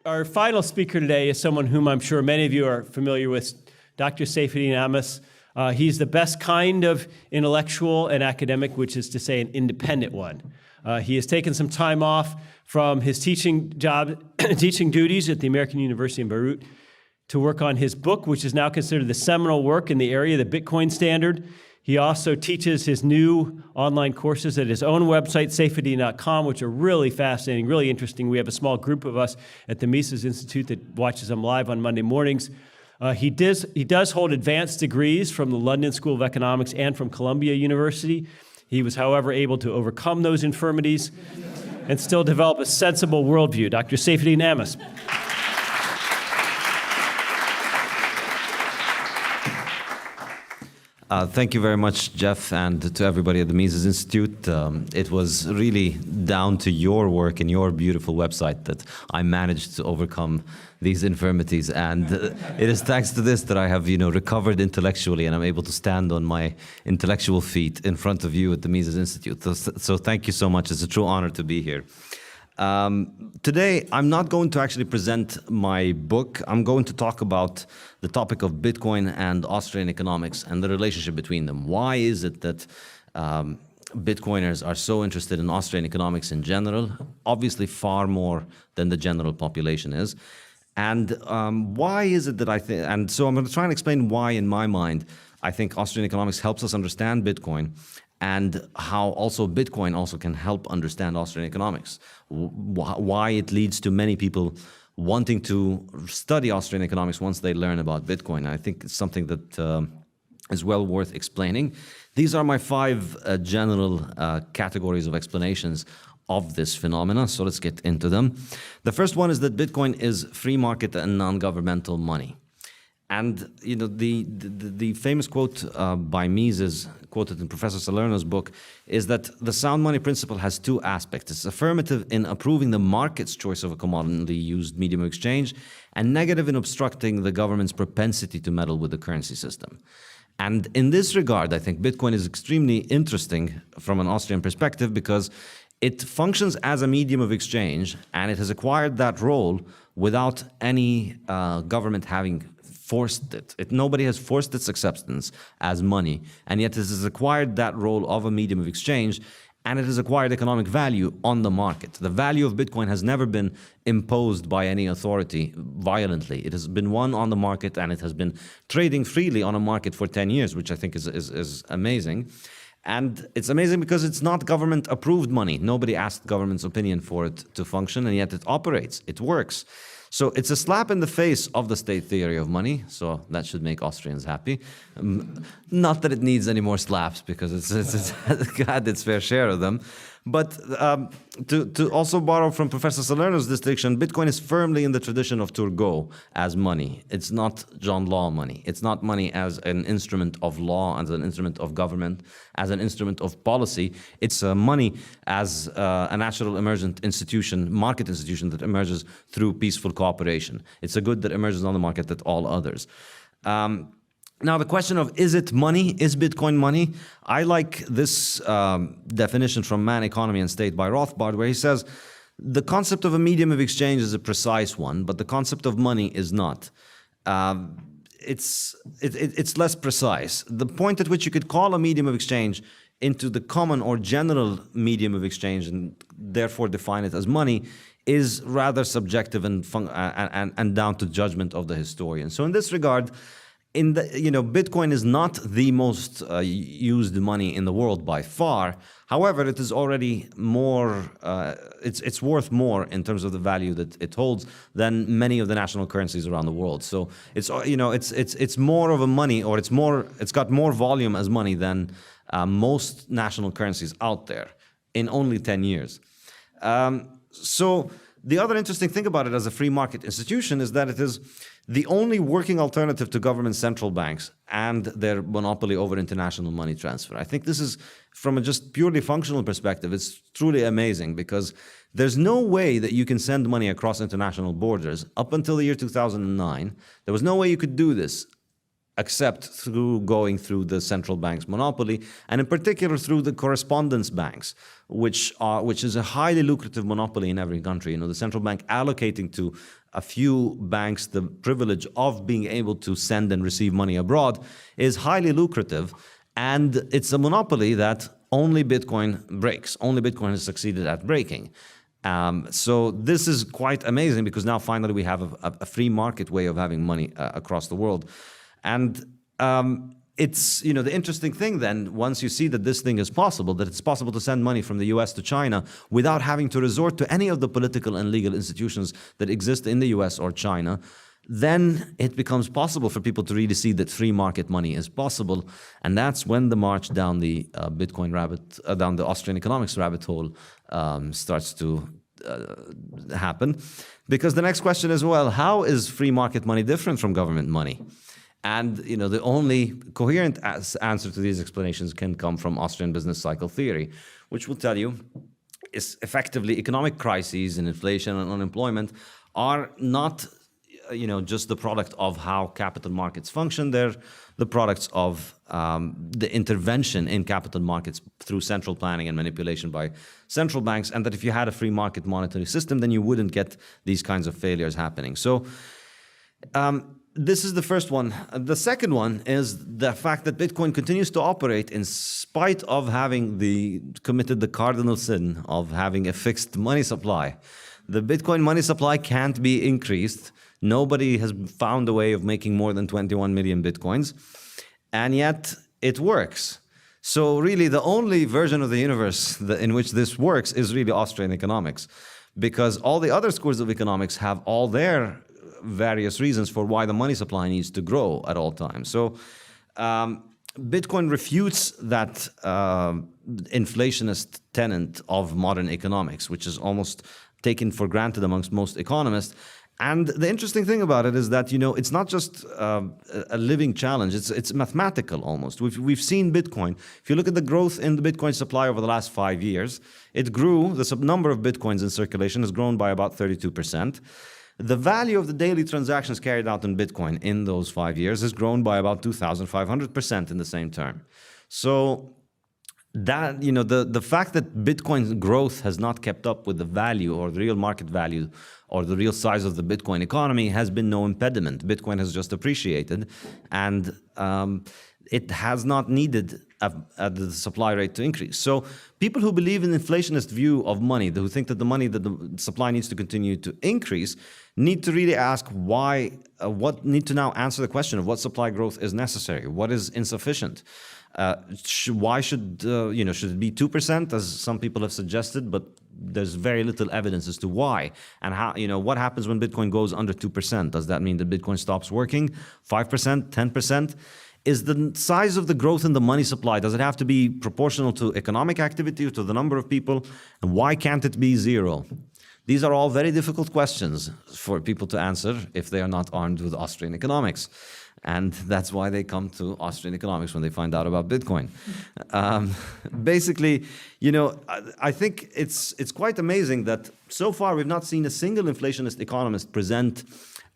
Our final speaker today is someone whom I'm sure many of you are familiar with, Dr. Saifedean Ammous. He's the best kind of intellectual and academic, which is to say an independent one. He has taken some time off from his teaching duties at the American University in Beirut to work on his book, which is now considered the seminal work in the area of the Bitcoin standard. He also teaches his new online courses at his own website, Saifedean.com, which are really fascinating, really interesting. We have a small group of us at the Mises Institute that watches them live on Monday mornings. He does hold advanced degrees from the London School of Economics and from Columbia University. He was, however, able to overcome those infirmities and still develop a sensible worldview. Dr. Saifedean Ammous. Thank you very much, Jeff, and to everybody at the Mises Institute. It was really down to your work and your beautiful website that I managed to overcome these infirmities, and it is thanks to this that I have, recovered intellectually, and I'm able to stand on my intellectual feet in front of you at the Mises Institute. So thank you so much. It's a true honor to be here. Today, I'm not going to actually present my book. I'm going to talk about the topic of Bitcoin and Austrian economics and the relationship between them. Why is it that Bitcoiners are so interested in Austrian economics in general? Obviously, far more than the general population is. And why is it that and so I'm going to try and explain why, in my mind, I think Austrian economics helps us understand Bitcoin, and how also Bitcoin also can help understand Austrian economics. Why it leads to many people wanting to study Austrian economics once they learn about Bitcoin. I think it's something that is well worth explaining. These are my 5 general categories of explanations of this phenomena, so let's get into them. The first one is that Bitcoin is free market and non-governmental money. And the famous quote by Mises, quoted in Professor Salerno's book, is that the sound money principle has 2 aspects. It's affirmative in approving the market's choice of a commonly used medium of exchange, and negative in obstructing the government's propensity to meddle with the currency system. And in this regard, I think Bitcoin is extremely interesting from an Austrian perspective because it functions as a medium of exchange, and it has acquired that role without any government having forced it. Nobody has forced its acceptance as money, and yet it has acquired that role of a medium of exchange, and it has acquired economic value on the market. The value of Bitcoin has never been imposed by any authority violently. It has been won on the market, and it has been trading freely on a market for 10 years, which I think is amazing. And it's amazing because it's not government-approved money. Nobody asked government's opinion for it to function, and yet it operates. It works. So it's a slap in the face of the state theory of money, so that should make Austrians happy. Not that it needs any more slaps, because it's had its fair share of them. But to also borrow from Professor Salerno's distinction, Bitcoin is firmly in the tradition of Turgot as money. It's not John Law money. It's not money as an instrument of law, as an instrument of government, as an instrument of policy. It's money as a natural emergent institution, market institution that emerges through peaceful cooperation. It's a good that emerges on the market that all others. Now, the question of, is it money? Is Bitcoin money? I like this definition from Man, Economy and State by Rothbard, where he says, the concept of a medium of exchange is a precise one, but the concept of money is not. It's less precise. The point at which you could call a medium of exchange into the common or general medium of exchange and therefore define it as money is rather subjective and down to judgment of the historian. So in this regard, Bitcoin is not the most used money in the world by far. However, it is already more. It's worth more in terms of the value that it holds than many of the national currencies around the world. So it's more of a money, or it's got more volume as money than most national currencies out there in only 10 years. So the other interesting thing about it as a free market institution is that it is the only working alternative to government central banks and their monopoly over international money transfer. I think this is, from a just purely functional perspective, it's truly amazing, because there's no way that you can send money across international borders. Up until the year 2009, there was no way you could do this except through going through the central bank's monopoly, and in particular through the correspondence banks, which is a highly lucrative monopoly in every country. The central bank allocating to a few banks the privilege of being able to send and receive money abroad is highly lucrative, and it's a monopoly that only Bitcoin breaks. Only Bitcoin has succeeded at breaking. So this is quite amazing, because now finally we have a free market way of having money across the world. And it's, the interesting thing then, once you see that this thing is possible, that it's possible to send money from the US to China without having to resort to any of the political and legal institutions that exist in the US or China, then it becomes possible for people to really see that free market money is possible. And that's when the march down the down the Austrian economics rabbit hole starts to happen. Because the next question is, well, how is free market money different from government money? And the only coherent answer to these explanations can come from Austrian business cycle theory, which will tell you is effectively economic crises and inflation and unemployment are not just the product of how capital markets function. They're the products of the intervention in capital markets through central planning and manipulation by central banks, and that if you had a free market monetary system, then you wouldn't get these kinds of failures happening. So this is the first one. The second one is the fact that Bitcoin continues to operate in spite of having committed the cardinal sin of having a fixed money supply. The Bitcoin money supply can't be increased. Nobody has found a way of making more than 21 million Bitcoins, and yet it works. So really the only version of the universe in which this works is really Austrian economics, because all the other schools of economics have all their various reasons for why the money supply needs to grow at all times. So Bitcoin refutes that inflationist tenet of modern economics, which is almost taken for granted amongst most economists. And the interesting thing about it is that, it's not just a living challenge, it's mathematical almost. We've seen Bitcoin. If you look at the growth in the Bitcoin supply over the last 5 years, it grew, the number of Bitcoins in circulation has grown by about 32%. The value of the daily transactions carried out in Bitcoin in those 5 years has grown by about 2,500% in the same term. So that, the fact that Bitcoin's growth has not kept up with the value or the real market value or the real size of the Bitcoin economy has been no impediment. Bitcoin has just appreciated, and it has not needed the supply rate to increase. So people who believe in the inflationist view of money, who think that the supply needs to continue to increase, need to really ask why, need to now answer the question of what supply growth is necessary, what is insufficient. Why should it be 2%, as some people have suggested, but there's very little evidence as to why. And how, what happens when Bitcoin goes under 2%? Does that mean that Bitcoin stops working? 5%, 10%? Is the size of the growth in the money supply, does it have to be proportional to economic activity or to the number of people? And why can't it be zero? These are all very difficult questions for people to answer if they are not armed with Austrian economics. And that's why they come to Austrian economics when they find out about Bitcoin. Basically, I think it's quite amazing that so far we've not seen a single inflationist economist present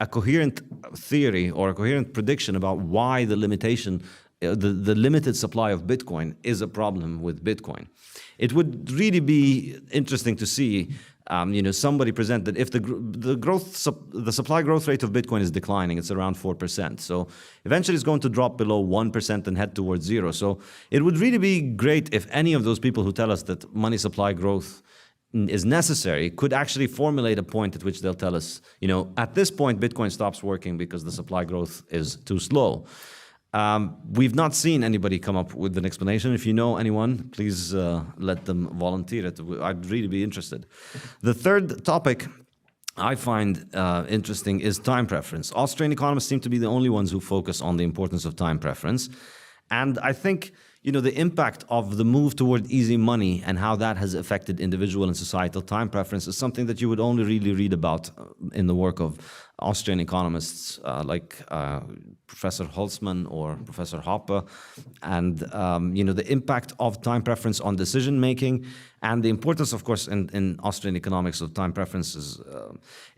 a coherent theory or a coherent prediction about why the limited supply of Bitcoin is a problem with Bitcoin. It would really be interesting to see somebody present that if the supply growth rate of Bitcoin is declining, it's around 4%. So eventually it's going to drop below 1% and head towards zero. So it would really be great if any of those people who tell us that money supply growth is necessary could actually formulate a point at which they'll tell us, at this point, Bitcoin stops working because the supply growth is too slow. We've not seen anybody come up with an explanation. If you know anyone, please let them volunteer it. I'd really be interested. The third topic I find interesting is time preference. Austrian economists seem to be the only ones who focus on the importance of time preference. And I think, the impact of the move toward easy money and how that has affected individual and societal time preference is something that you would only really read about in the work of Austrian economists like Professor Holzmann or Professor Hoppe, and the impact of time preference on decision making, and the importance, of course, in Austrian economics of time preferences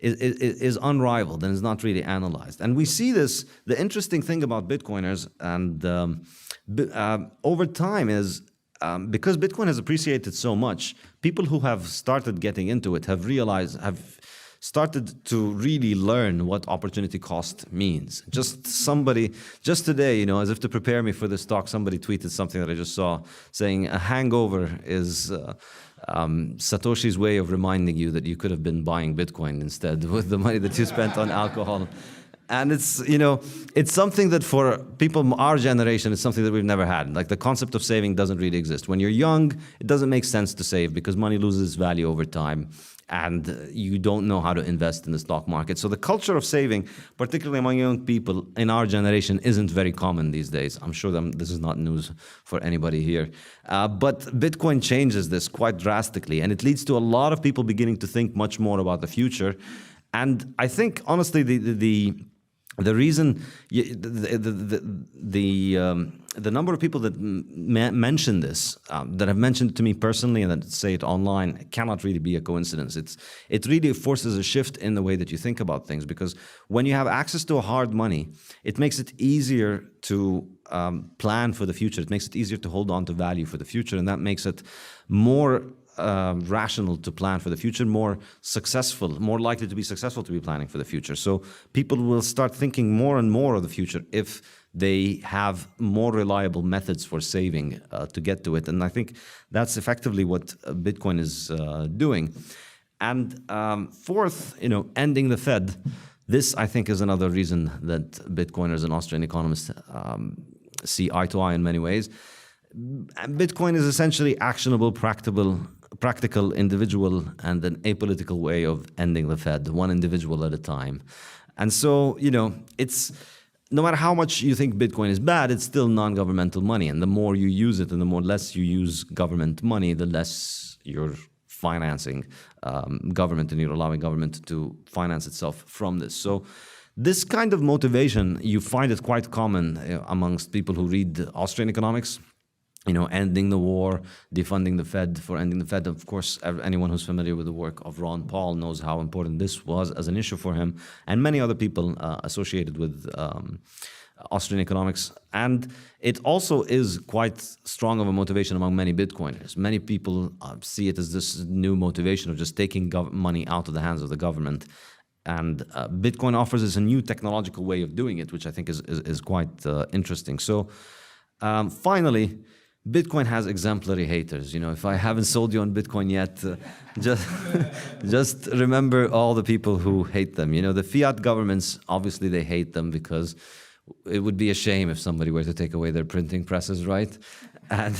is unrivaled and is not really analyzed. And we see this. The interesting thing about Bitcoiners and over time is because Bitcoin has appreciated so much, people who have started getting into it have started to really learn what opportunity cost means. Just today, as if to prepare me for this talk, somebody tweeted something that I just saw saying a hangover is Satoshi's way of reminding you that you could have been buying Bitcoin instead with the money that you spent on alcohol. And it's something that for people our generation, it's something that we've never had. Like the concept of saving doesn't really exist. When you're young, it doesn't make sense to save because money loses value over time and you don't know how to invest in the stock market. So the culture of saving, particularly among young people in our generation, isn't very common these days. I'm sure this is not news for anybody here. But Bitcoin changes this quite drastically, and it leads to a lot of people beginning to think much more about the future. And I think, honestly, the reason, the number of people that mention this, that have mentioned it to me personally and that say it online, cannot really be a coincidence. It really forces a shift in the way that you think about things, because when you have access to hard money, it makes it easier to plan for the future. It makes it easier to hold on to value for the future, and that makes it more rational to plan for the future, more successful, more likely to be successful to be planning for the future. So people will start thinking more and more of the future if they have more reliable methods for saving to get to it. And I think that's effectively what Bitcoin is doing. And fourth, ending the Fed. This, I think, is another reason that Bitcoiners and Austrian economists see eye to eye in many ways. Bitcoin is essentially actionable, practical, individual, and an apolitical way of ending the Fed, one individual at a time. And so, it's no matter how much you think Bitcoin is bad, it's still non-governmental money. And the more you use it and the more less you use government money, the less you're financing government and you're allowing government to finance itself from this. So this kind of motivation, you find it quite common amongst people who read Austrian economics. Ending the war, defunding the Fed. For ending the Fed, of course, anyone who's familiar with the work of Ron Paul knows how important this was as an issue for him and many other people associated with Austrian economics. And it also is quite strong of a motivation among many Bitcoiners. Many people see it as this new motivation of just taking money out of the hands of the government. And Bitcoin offers us a new technological way of doing it, which I think is quite interesting. So finally, Bitcoin has exemplary haters. If I haven't sold you on Bitcoin yet, just remember all the people who hate them. The fiat governments, obviously they hate them because it would be a shame if somebody were to take away their printing presses, right? And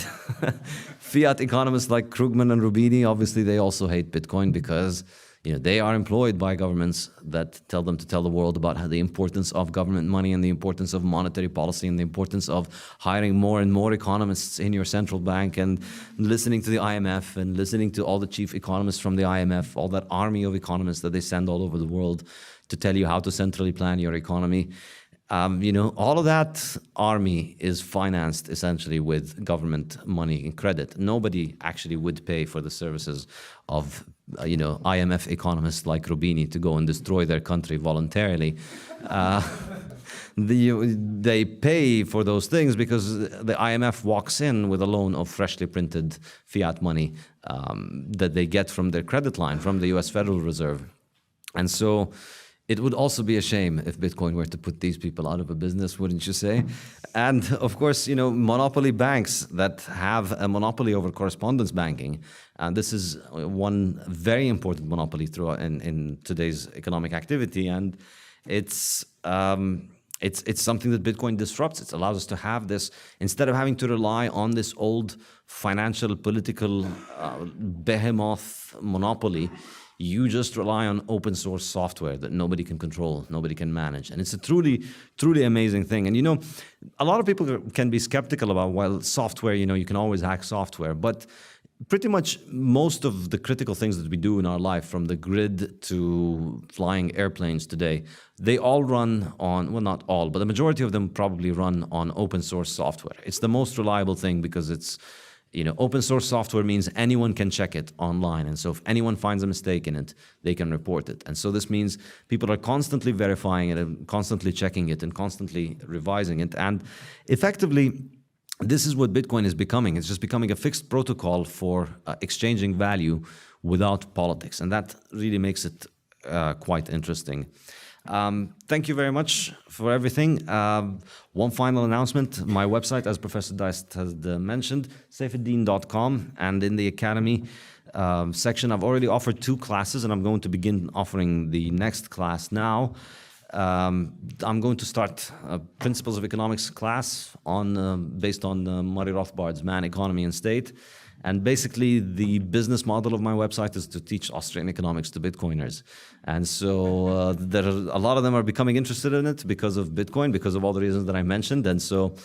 fiat economists like Krugman and Rubini, obviously they also hate Bitcoin because they are employed by governments that tell them to tell the world about how the importance of government money and the importance of monetary policy and the importance of hiring more and more economists in your central bank and listening to the IMF and listening to all the chief economists from the IMF, all that army of economists that they send all over the world to tell you how to centrally plan your economy. All of that army is financed essentially with government money and credit. Nobody actually would pay for the services of IMF economists like Rubini to go and destroy their country voluntarily. They pay for those things because the IMF walks in with a loan of freshly printed fiat money that they get from their credit line, from the US Federal Reserve. And so it would also be a shame if Bitcoin were to put these people out of a business, wouldn't you say? And of course, monopoly banks that have a monopoly over correspondence banking, and this is one very important monopoly throughout in today's economic activity, and it's something that Bitcoin disrupts. It allows us to have this, instead of having to rely on this old financial, political behemoth monopoly. You just rely on open source software that nobody can control, nobody can manage. And it's a truly, truly amazing thing. And you know, a lot of people can be skeptical about, well, software, you know, you can always hack software. But pretty much most of the critical things that we do in our life, from the grid to flying airplanes today, they all run on, well, not all, but the majority of them probably run on open source software. It's the most reliable thing because it's, you know, open source software means anyone can check it online. And so if anyone finds a mistake in it, they can report it. And so this means people are constantly verifying it and constantly checking it and constantly revising it. And effectively, this is what Bitcoin is becoming. It's just becoming a fixed protocol for exchanging value without politics. And that really makes it quite interesting. Thank you very much for everything. One final announcement. My website, as Professor Deist has mentioned, Saifedean.com, and in the Academy section, I've already offered 2 classes, and I'm going to begin offering the next class now. I'm going to start a Principles of Economics class on based on Murray Rothbard's Man, Economy, and State. And basically, the business model of my website is to teach Austrian economics to Bitcoiners. And so there are, a lot of them are becoming interested in it because of Bitcoin, because of all the reasons that I mentioned. And so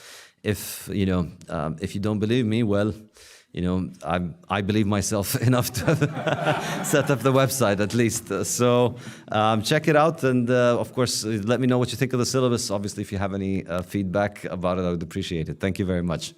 if you don't believe me, well, you know, I believe myself enough to set up the website at least. So check it out, and of course, let me know what you think of the syllabus. Obviously, if you have any feedback about it, I would appreciate it. Thank you very much.